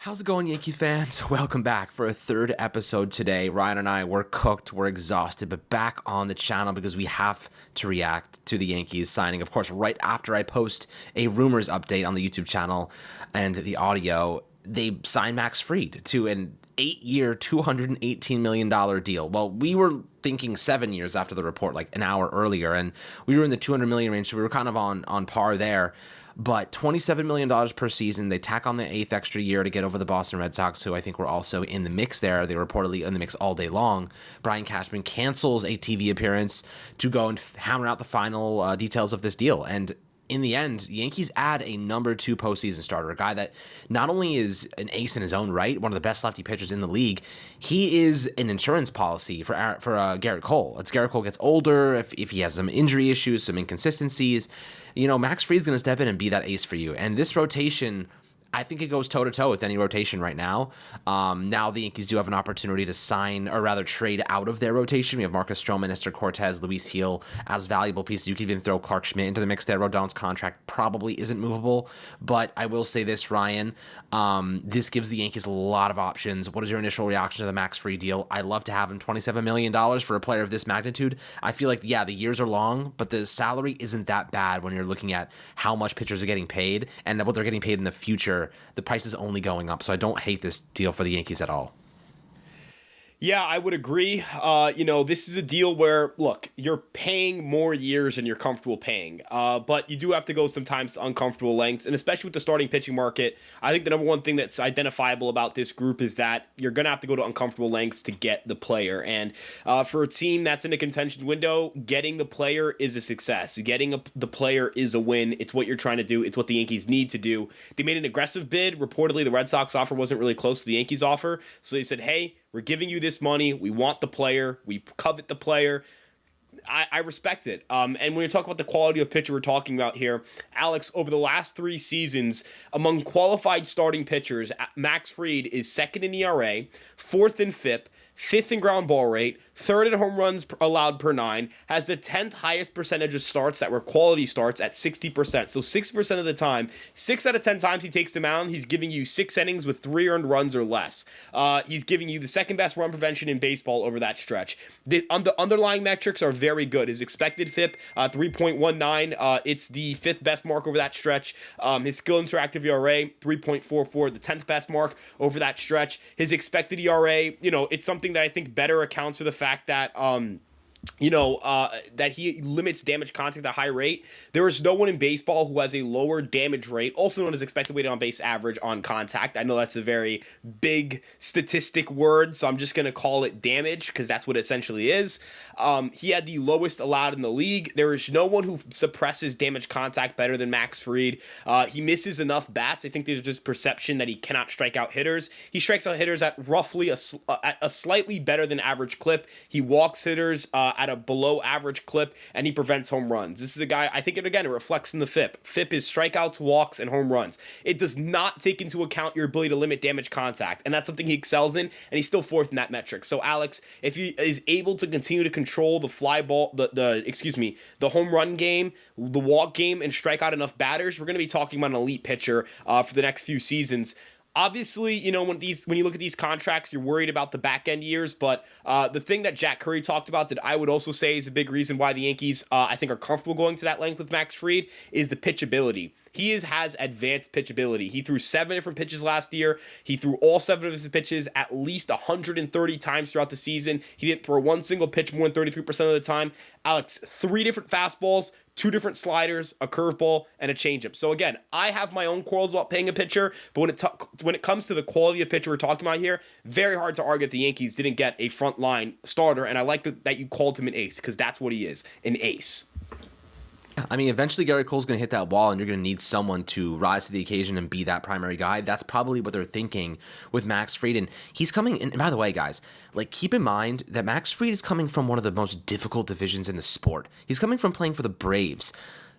How's it going, Yankees fans? Welcome back for a third episode today. Ryan and I, we're cooked, we're exhausted, but back on the channel because we have to react to the Yankees signing, of course, right after I post a rumors update on the YouTube channel and the audio. They signed Max Fried to an 8-year, $218 million deal. Well, we were thinking 7 years after the report, like an hour earlier, and we were in the $200 million range, so we were kind of on par there. But $27 million per season. They tack on the 8th extra year to get over the Boston Red Sox, who I think were also in the mix there. They were reportedly in the mix all day long. Brian Cashman cancels a TV appearance to go and hammer out the final details of this deal. And in the end, Yankees add a number 2 postseason starter, a guy that not only is an ace in his own right, one of the best lefty pitchers in the league, he is an insurance policy for Garrett Cole. As Garrett Cole gets older, if he has some injury issues, some inconsistencies, Max Fried's going to step in and be that ace for you. And this rotation, I think it goes toe-to-toe with any rotation right now. Now the Yankees do have an opportunity to sign, or rather trade out of their rotation. We have Marcus Stroman, Nestor Cortez, Luis Gil as valuable pieces. You could even throw Clark Schmidt into the mix there. Rodon's contract probably isn't movable. But I will say this, Ryan, this gives the Yankees a lot of options. What is your initial reaction to the Max Fried deal? I love to have him $27 million for a player of this magnitude. I feel like, yeah, the years are long, but the salary isn't that bad when you're looking at how much pitchers are getting paid and what they're getting paid in the future. The price is only going up, so I don't hate this deal for the Yankees at all. Yeah, I would agree. This is a deal where, look, you're paying more years than you're comfortable paying, but you do have to go sometimes to uncomfortable lengths, and especially with the starting pitching market, I think the number one thing that's identifiable about this group is that you're going to have to go to uncomfortable lengths to get the player, and for a team that's in a contention window, getting the player is a success. Getting the player is a win. It's what you're trying to do. It's what the Yankees need to do. They made an aggressive bid. Reportedly, the Red Sox offer wasn't really close to the Yankees offer, so they said, hey, we're giving you this money. We want the player. We covet the player. I respect it. And when you talk about the quality of pitcher we're talking about here, Alex, over the last 3 seasons, among qualified starting pitchers, Max Fried is second in ERA, 4th in FIP, 5th in ground ball rate, 3rd in home runs allowed per 9, has the 10th highest percentage of starts that were quality starts at 60%. So 60% of the time, 6 out of 10 times he takes the mound, he's giving you 6 innings with 3 earned runs or less. He's giving you the second best run prevention in baseball over that stretch. The underlying metrics are very good. His expected FIP, 3.19, it's the 5th best mark over that stretch. His skill interactive ERA, 3.44, the 10th best mark over that stretch. His expected ERA, it's something that I think better accounts for the fact that that he limits damage contact at a high rate. There is no one in baseball who has a lower damage rate, also known as expected weighted on base average on contact. I know that's a very big statistic word, so I'm just going to call it damage because that's what it essentially is. He had the lowest allowed in the league. There is no one who suppresses damage contact better than Max Fried. He misses enough bats. I think there's just perception that he cannot strike out hitters. He strikes out hitters at roughly a slightly better than average clip. He walks hitters at a below average clip, and he prevents home runs. This is a guy, I think it reflects in the FIP. FIP is strikeouts, walks, and home runs. It does not take into account your ability to limit damage contact, and that's something he excels in, and he's still 4th in that metric. So Alex, if he is able to continue to control the fly ball, the home run game, the walk game, and strike out enough batters, we're going to be talking about an elite pitcher for the next few seasons. Obviously, when you look at these contracts, you're worried about the back end years, but the thing that Jack Curry talked about that I would also say is a big reason why the Yankees, I think, are comfortable going to that length with Max Fried is the pitchability. He has advanced pitchability. He threw 7 different pitches last year. He threw all 7 of his pitches at least 130 times throughout the season. He didn't throw one single pitch more than 33% of the time. Alex, 3 different fastballs, 2 different sliders, a curveball, and a changeup. So again, I have my own quarrels about paying a pitcher, but when it comes to the quality of pitcher we're talking about here, very hard to argue that the Yankees didn't get a frontline starter, and I like that you called him an ace, because that's what he is, an ace. I mean, eventually Garrett Cole's going to hit that wall, and you're going to need someone to rise to the occasion and be that primary guy. That's probably what they're thinking with Max Fried. And he's coming, and by the way, guys, keep in mind that Max Fried is coming from one of the most difficult divisions in the sport. He's coming from playing for the Braves.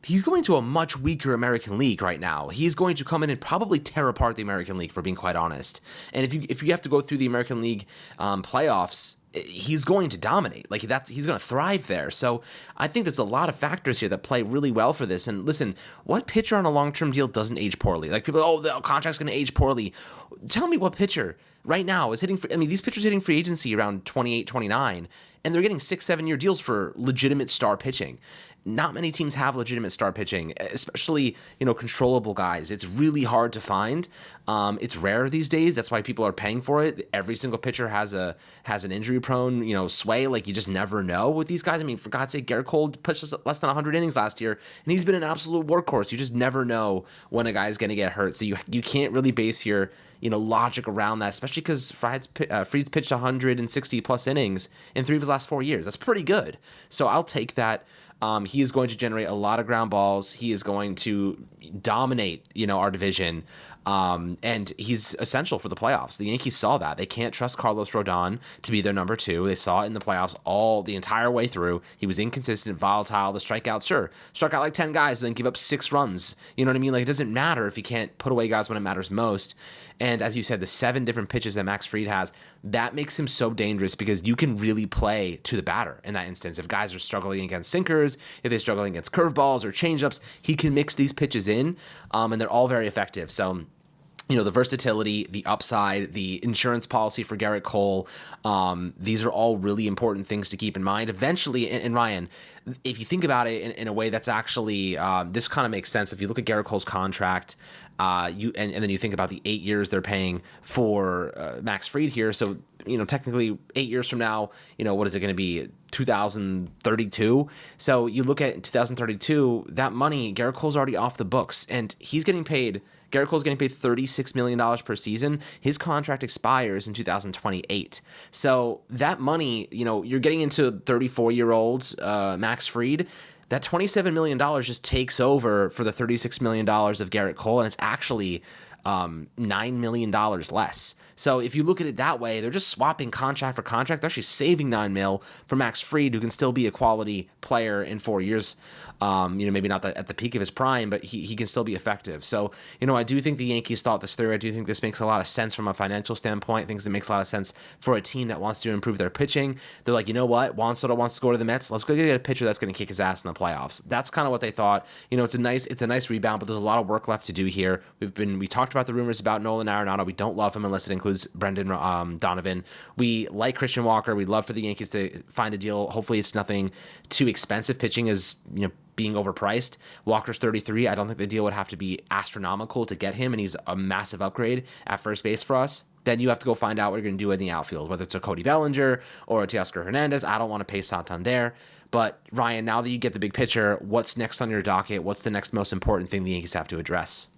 he's going to a much weaker American League right now. He's going to come in and probably tear apart the American League, for being quite honest. And if you have to go through the American League playoffs, he's going to dominate. Like he's going to thrive there. So I think there's a lot of factors here that play really well for this. And listen, what pitcher on a long-term deal doesn't age poorly? Like people, oh, the contract's going to age poorly. Tell me what pitcher right now is hitting. These pitchers hitting free agency around 28, 29, and they're getting 6-7 year deals for legitimate star pitching. Not many teams have legitimate star pitching, especially, controllable guys. It's really hard to find. It's rare these days. That's why people are paying for it. Every single pitcher has an injury prone, sway. Like you just never know with these guys. I mean, for God's sake, Garrett Cole pitched less than 100 innings last year, and he's been an absolute workhorse. You just never know when a guy's going to get hurt. So you can't really base your logic around that, especially because Fried's pitched 160 plus innings in 3 of his last 4 years. That's pretty good. So I'll take that. He is going to generate a lot of ground balls. He is going to dominate, our division. And he's essential for the playoffs. The Yankees saw that. They can't trust Carlos Rodon to be their number 2. They saw it in the playoffs the entire way through. He was inconsistent, volatile. The strikeouts, sure. Struck out like 10 guys, but then give up 6 runs. You know what I mean? Like, it doesn't matter if you can't put away guys when it matters most. And as you said, the 7 different pitches that Max Fried has, that makes him so dangerous because you can really play to the batter in that instance. If guys are struggling against sinkers, if they're struggling against curveballs or changeups, he can mix these pitches in, and they're all very effective. So, the versatility, the upside, the insurance policy for Garrett Cole, these are all really important things to keep in mind. Eventually, and Ryan, if you think about it in a way that's actually, this kind of makes sense. If you look at Garrett Cole's contract, and then you think about the 8 years they're paying for Max Fried here. So, technically 8 years from now, what is it going to be? 2032. So you look at 2032, that money, Garrett Cole's already off the books, and Garrett Cole's getting paid $36 million per season. His contract expires in 2028. So that money, you're getting into 34-year-olds, Max Fried. That $27 million just takes over for the $36 million of Garrett Cole, and it's actually $9 million less. So if you look at it that way, they're just swapping contract for contract. They're actually saving $9 million for Max Fried, who can still be a quality player in 4 years. Maybe not at the peak of his prime, but he can still be effective. So, I do think the Yankees thought this through. I do think this makes a lot of sense from a financial standpoint. I think it makes a lot of sense for a team that wants to improve their pitching. They're like, you know what? Juan Soto wants to go to the Mets. Let's go get a pitcher that's going to kick his ass in the playoffs. That's kind of what they thought. It's a nice rebound, but there's a lot of work left to do here. We talked about the rumors about Nolan Arenado. We don't love him unless it includes Brendan Donovan. We like Christian Walker. We'd love for the Yankees to find a deal. Hopefully it's nothing too expensive. Pitching is, being overpriced. Walker's 33. I don't think the deal would have to be astronomical to get him, and he's a massive upgrade at first base for us. Then you have to go find out what you're going to do in the outfield, whether it's a Cody Bellinger or a Teoscar Hernandez. I don't want to pay Santander. But, Ryan, now that you get the big picture, what's next on your docket? What's the next most important thing the Yankees have to address?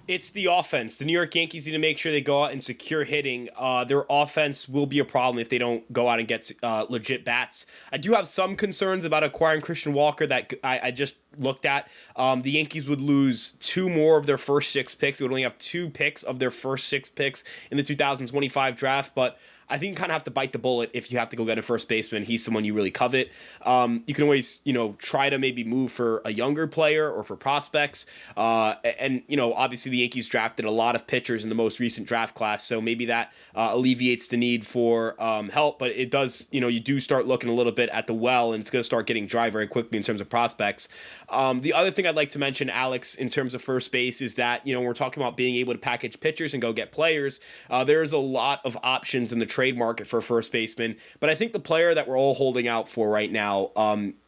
It's the offense. The New York Yankees need to make sure they go out and secure hitting. Their offense will be a problem if they don't go out and get legit bats. I do have some concerns about acquiring Christian Walker that I just looked at. The Yankees would lose 2 more of their first 6 picks. They would only have 2 picks of their first 6 picks in the 2025 draft, but I think you kind of have to bite the bullet if you have to go get a first baseman. He's someone you really covet. You can always, try to maybe move for a younger player or for prospects. And obviously the Yankees drafted a lot of pitchers in the most recent draft class, so maybe that alleviates the need for help. But it does, you do start looking a little bit at the well, and it's going to start getting dry very quickly in terms of prospects. The other thing I'd like to mention, Alex, in terms of first base is that, when we're talking about being able to package pitchers and go get players, there's a lot of options in the trade market for a first baseman, but I think the player that we're all holding out for right now,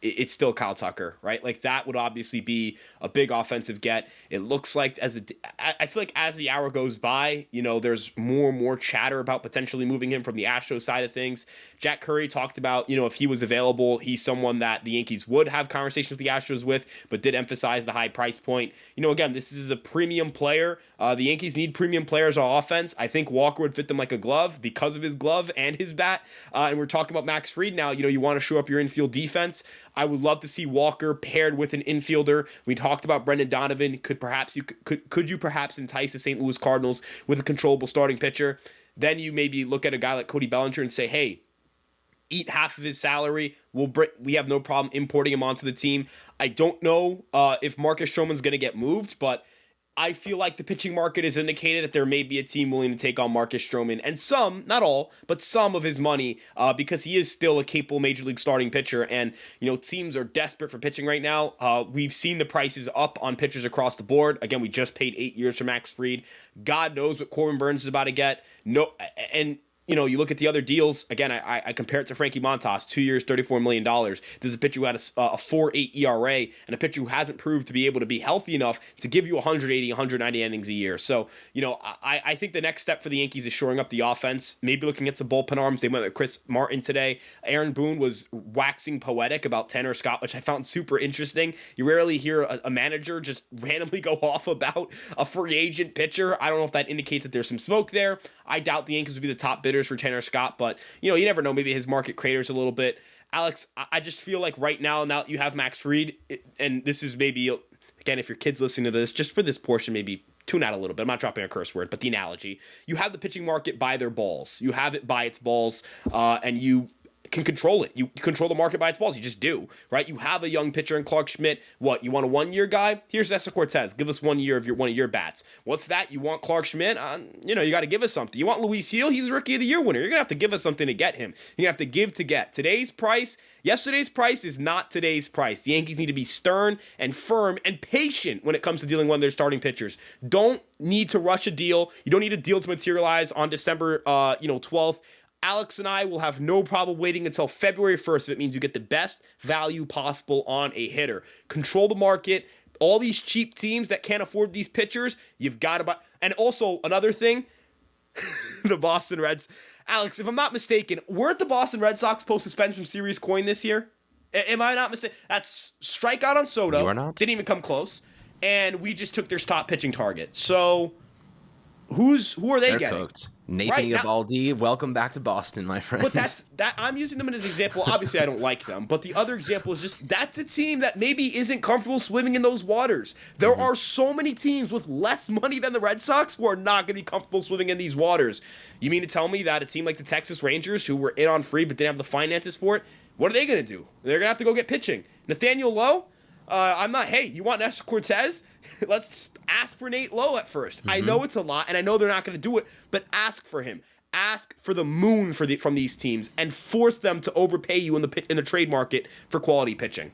it's still Kyle Tucker, right? Like that would obviously be a big offensive get. It looks like I feel like as the hour goes by, there's more and more chatter about potentially moving him from the Astros side of things. Jack Curry talked about, if he was available, he's someone that the Yankees would have conversations with the Astros with, but did emphasize the high price point. Again, this is a premium player. The Yankees need premium players on offense. I think Walker would fit them like a glove because of his glove and his bat. And we're talking about Max Fried now. You want to show up your infield defense. I would love to see Walker paired with an infielder. We talked about Brendan Donovan. Could you perhaps entice the St. Louis Cardinals with a controllable starting pitcher? Then you maybe look at a guy like Cody Bellinger and say, hey, eat half of his salary. We have no problem importing him onto the team. I don't know if Marcus Stroman's going to get moved, but I feel like the pitching market has indicated that there may be a team willing to take on Marcus Stroman and some, not all, but some of his money because he is still a capable major league starting pitcher. And, teams are desperate for pitching right now. We've seen the prices up on pitchers across the board. Again, we just paid 8 years for Max Fried. God knows what Corbin Burns is about to get. You look at the other deals. Again, I compare it to Frankie Montas, 2 years, $34 million. This is a pitcher who had a 4.8 ERA and a pitcher who hasn't proved to be able to be healthy enough to give you 180, 190 innings a year. So, I think the next step for the Yankees is shoring up the offense, maybe looking at some bullpen arms. They went with Chris Martin today. Aaron Boone was waxing poetic about Tanner Scott, which I found super interesting. You rarely hear a manager just randomly go off about a free agent pitcher. I don't know if that indicates that there's some smoke there. I doubt the Yankees would be the top bidders for Tanner Scott, but you never know. Maybe his market craters a little bit. Alex, I just feel like right now that you have Max Fried, and this is maybe, again, if your kid's listening to this, just for this portion, maybe tune out a little bit. I'm not dropping a curse word, but the analogy. You have the pitching market by their balls. You have it by its balls, and you can control it. You control the market by its balls. You just do, right? You have a young pitcher in Clark Schmidt. What, you want a 1 year guy? Here's Cesar Cortez. Give us 1 year of one of your bats. What's that? You want Clark Schmidt? You got to give us something. You want Luis Gil? He's a Rookie of the Year winner. You're going to have to give us something to get him. You're going to have to give to get. Yesterday's price is not today's price. The Yankees need to be stern and firm and patient when it comes to dealing with their starting pitchers. Don't need to rush a deal. You don't need a deal to materialize on December 12th. Alex and I will have no problem waiting until February 1st if it means you get the best value possible on a hitter. Control the market. All these cheap teams that can't afford these pitchers, you've got to buy. And also, another thing, the Boston Reds. Alex, if I'm not mistaken, weren't the Boston Red Sox supposed to spend some serious coin this year? Am I not mistaken? That's strikeout on Soto. You are not. Didn't even come close. And we just took their top pitching target. So who are they getting? Cooked. Nathan Eovaldi, welcome back to Boston, my friend. But I'm using them as an example. Obviously, I don't like them, but the other example is just that's a team that maybe isn't comfortable swimming in those waters. There are so many teams with less money than the Red Sox who are not going to be comfortable swimming in these waters. You mean to tell me that a team like the Texas Rangers, who were in on free but didn't have the finances for it, what are they going to do? They're going to have to go get pitching. Nathaniel Lowe? Hey, you want Nestor Cortez? Let's ask for Nate Lowe at first. I know it's a lot, and I know they're not going to do it, but ask for him. Ask for the moon from these teams and force them to overpay you in the trade market for quality pitching.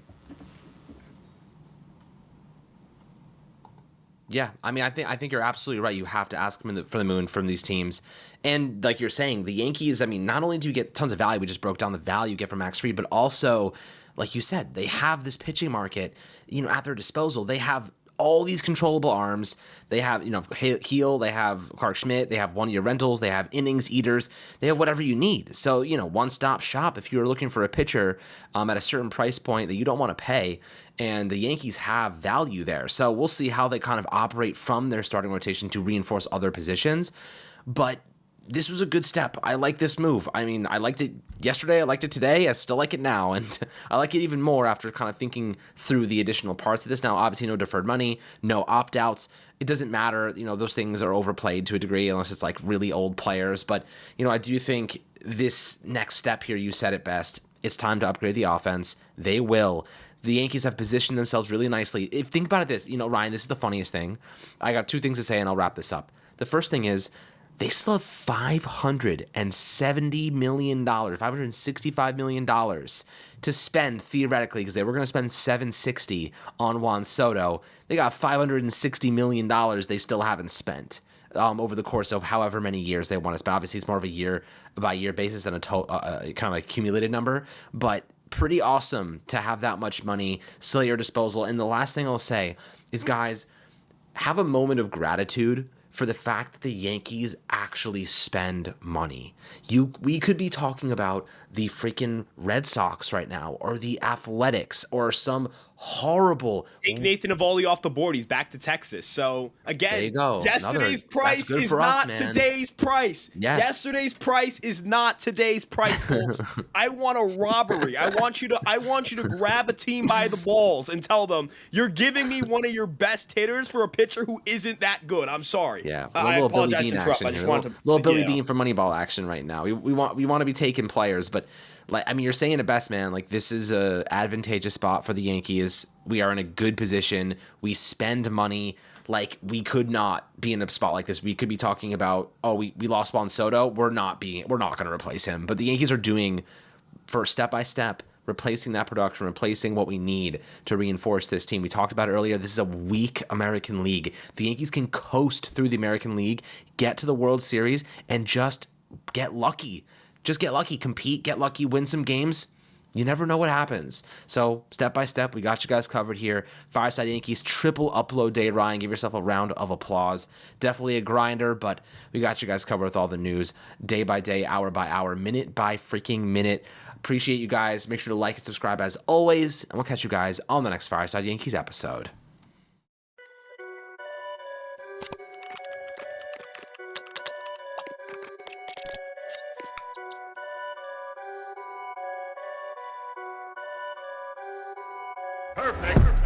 Yeah, I think you're absolutely right. You have to ask for the moon from these teams. And like you're saying, the Yankees, not only do you get tons of value, we just broke down the value you get from Max Fried, but also, like you said, they have this pitching market, at their disposal. They have all these controllable arms. They have, Heel, they have Clark Schmidt, they have 1 year rentals, they have innings eaters, they have whatever you need. So, one-stop shop if you're looking for a pitcher at a certain price point that you don't want to pay, and the Yankees have value there. So we'll see how they kind of operate from their starting rotation to reinforce other positions. But this was a good step. I like this move. I liked it yesterday. I liked it today. I still like it now. And I like it even more after kind of thinking through the additional parts of this. Now, obviously, no deferred money, no opt-outs. It doesn't matter. Those things are overplayed to a degree unless it's like really old players. But, I do think this next step here, you said it best. It's time to upgrade the offense. They will. The Yankees have positioned themselves really nicely. Think about it this, Ryan, this is the funniest thing. I got two things to say and I'll wrap this up. The first thing is, they still have $570 million, $565 million to spend theoretically, because they were going to spend $760 on Juan Soto. They got $560 million they still haven't spent over the course of however many years they want to spend. Obviously, it's more of a year-by-year basis than a kind of accumulated number, but pretty awesome to have that much money still at your disposal. And the last thing I'll say is, guys, have a moment of gratitude for the fact that the Yankees actually spend money. We could be talking about the freaking Red Sox right now, or the Athletics, or some horrible... Take Nathan Eovaldi off the board. He's back to Texas. So, again, there you go. Yesterday's price is not today's price. Yes. Yesterday's price is not today's price, folks. I want a robbery. I want you to grab a team by the balls and tell them, you're giving me one of your best hitters for a pitcher who isn't that good. I'm sorry. Yeah. I apologize to interrupt. I just wanted to... Billy Bean for Moneyball action right now. We want to be taking players, but like, I mean, you're saying it best, man. Like, this is a advantageous spot for the Yankees. We are in a good position. We spend money. Like, we could not be in a spot like this. We could be talking about, oh, we lost Juan Soto. We're not going to replace him. But the Yankees are doing, for step by step, replacing that production, replacing what we need to reinforce this team. We talked about it earlier. This is a weak American League. The Yankees can coast through the American League, get to the World Series, and just get lucky. Just get lucky, compete, get lucky, win some games. You never know what happens. So step by step, we got you guys covered here. Fireside Yankees triple upload day. Ryan, give yourself a round of applause. Definitely a grinder, but we got you guys covered with all the news day by day, hour by hour, minute by freaking minute. Appreciate you guys. Make sure to like and subscribe as always, and we'll catch you guys on the next Fireside Yankees episode. Perfect.